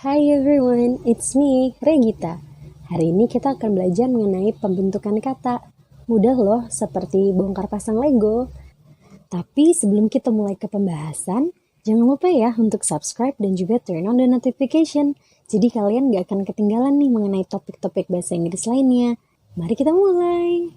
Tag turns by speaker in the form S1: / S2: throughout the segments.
S1: Hi everyone, it's me, Regita. Hari ini kita akan belajar mengenai pembentukan kata. Mudah loh, seperti bongkar pasang Lego. Tapi sebelum kita mulai ke pembahasan, jangan lupa ya untuk subscribe dan juga turn on the notification. Jadi kalian gak akan ketinggalan nih mengenai topik-topik bahasa Inggris lainnya. Mari kita mulai.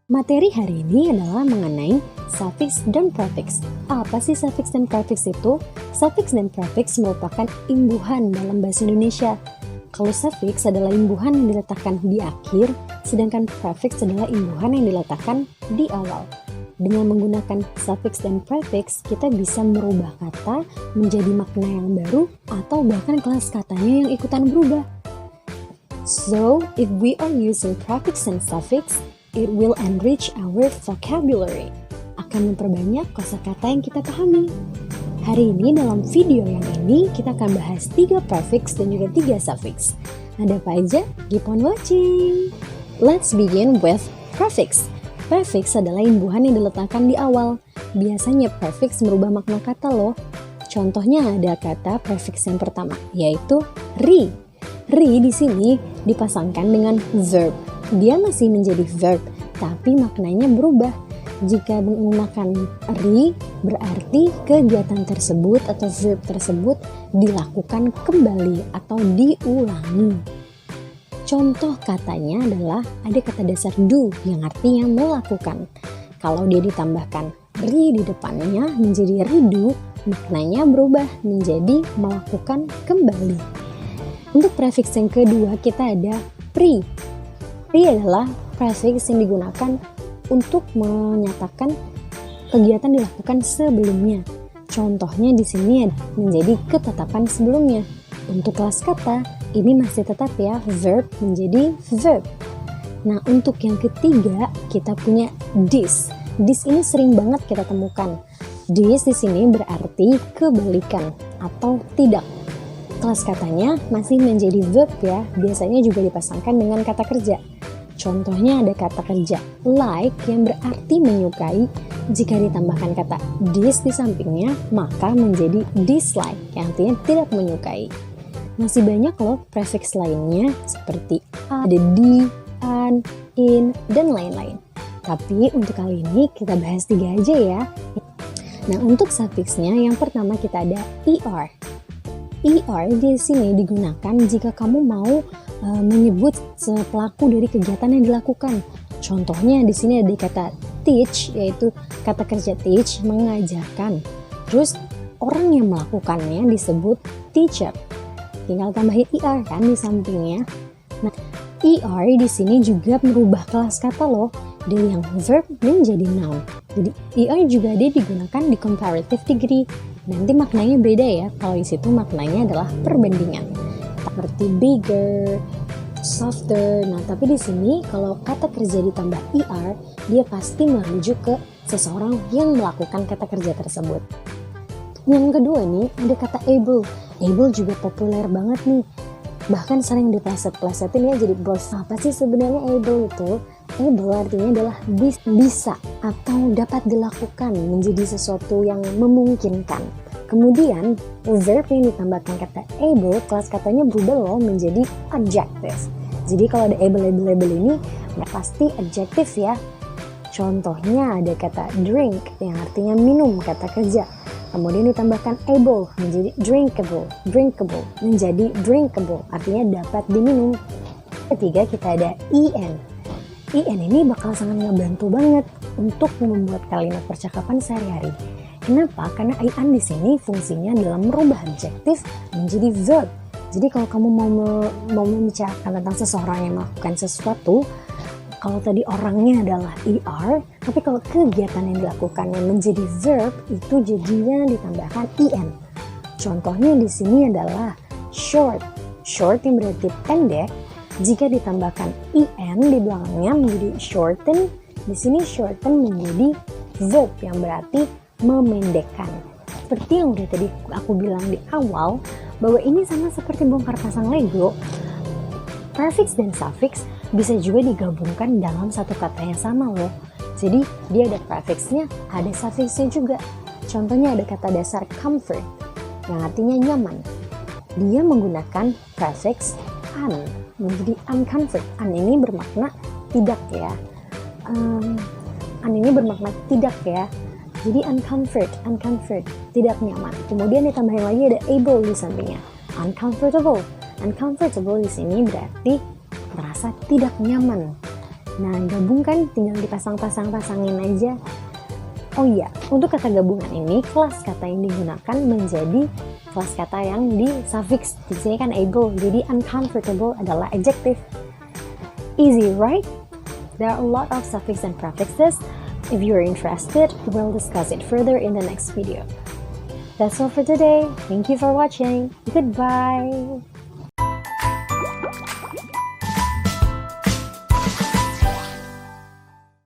S1: Materi hari ini adalah mengenai suffix dan prefix. Apa sih suffix dan prefix itu? Suffix dan prefix merupakan imbuhan dalam bahasa Indonesia. Kalau suffix adalah imbuhan yang diletakkan di akhir, sedangkan prefix adalah imbuhan yang diletakkan di awal. Dengan menggunakan suffix dan prefix, kita bisa merubah kata menjadi makna yang baru atau bahkan kelas katanya yang ikutan berubah. So, if we are using prefix and suffix, it will enrich our vocabulary, akan memperbanyak kosakata yang kita pahami. Hari ini dalam video yang ini kita akan bahas 3 prefix dan juga 3 suffix. Ada apa aja? Keep on watching. Let's begin with prefix. Prefix adalah imbuhan yang diletakkan di awal. Biasanya prefix merubah makna kata loh. Contohnya ada kata prefix yang pertama, yaitu ri. Ri di sini dipasangkan dengan verb. Dia masih menjadi verb, tapi maknanya berubah. Jika menggunakan ri, berarti kegiatan tersebut atau verb tersebut dilakukan kembali atau diulangi. Contoh katanya adalah ada kata dasar do yang artinya melakukan. Kalau dia ditambahkan ri di depannya menjadi redo, maknanya berubah menjadi melakukan kembali. Untuk prefix yang kedua kita ada pre. Pre adalah prefix yang digunakan untuk menyatakan kegiatan dilakukan sebelumnya. Contohnya di sini menjadi ketetapan sebelumnya. Untuk kelas kata, ini masih tetap ya, verb menjadi verb. Nah, untuk yang ketiga kita punya this. This ini sering banget kita temukan. This di sini berarti kebalikan atau tidak. Kelas katanya masih menjadi verb ya, biasanya juga dipasangkan dengan kata kerja. Contohnya ada kata kerja like yang berarti menyukai. Jika ditambahkan kata dis di sampingnya, maka menjadi dislike yang artinya tidak menyukai. Masih banyak loh prefix lainnya seperti ada di, an, in, dan lain-lain. Tapi untuk kali ini kita bahas 3 aja ya. Nah, untuk suffixnya yang pertama kita ada er. Er di sini digunakan jika kamu mau menyebut pelaku dari kegiatan yang dilakukan. Contohnya di sini ada kata teach, yaitu kata kerja teach, mengajarkan. Terus orang yang melakukannya disebut teacher. Tinggal tambahin er kan di sampingnya. Nah, er di sini juga merubah kelas kata loh, dari yang verb menjadi noun. Jadi er juga dia digunakan di comparative degree. Nanti maknanya beda ya. Kalau di situ maknanya adalah perbandingan. Seperti bigger, softer. Nah, tapi di sini kalau kata kerja ditambah er, dia pasti merujuk ke seseorang yang melakukan kata kerja tersebut. Yang kedua nih, ada kata able. Able juga populer banget nih. Bahkan sering dipleset-plesetin ya jadi bos. Apa sih sebenarnya able itu? Able artinya adalah bisa atau dapat dilakukan, menjadi sesuatu yang memungkinkan. Kemudian verb yang ditambahkan kata able, kelas katanya berubah loh menjadi adjective. Jadi kalau ada able ini pasti adjective ya. Contohnya ada kata drink yang artinya minum, kata kerja. Kemudian ditambahkan able menjadi drinkable menjadi drinkable, artinya dapat diminum. Ketiga kita ada en. En ini bakal sangat ngebantu banget untuk membuat kalimat percakapan sehari-hari. Kenapa? Karena en di sini fungsinya dalam merubah adjektif menjadi verb. Jadi kalau kamu mau membicarakan tentang seseorang yang melakukan sesuatu, kalau tadi orangnya adalah er, tapi kalau kegiatan yang dilakukan yang menjadi verb itu jadinya ditambahkan en. Contohnya di sini adalah short. Short yang berarti pendek, jika ditambahkan en di belakangnya menjadi shorten. Di sini shorten menjadi verb yang berarti memendekkan. Seperti yang udah tadi aku bilang di awal, bahwa ini sama seperti bongkar pasang Lego. Prefix dan suffix bisa juga digabungkan dalam satu kata yang sama loh. Jadi dia ada prefixnya, ada suffixnya juga. Contohnya ada kata dasar comfort yang artinya nyaman. Dia menggunakan prefix un menjadi uncomfort. Un ini bermakna tidak ya. Un ini bermakna tidak ya. Jadi uncomfort, tidak nyaman. Kemudian ditambahin lagi ada able di sampingnya. Uncomfortable. Uncomfortable di sini berarti merasa tidak nyaman. Nah, gabungkan tinggal dipasang-pasangin aja. Oh iya, untuk kata gabungan ini kelas kata yang digunakan menjadi kelas kata yang di suffix. Di sini kan able, jadi uncomfortable adalah adjective. Easy, right? There are a lot of suffix and prefixes. If you are interested, we'll discuss it further in the next video. That's all for today. Thank you for watching. Goodbye.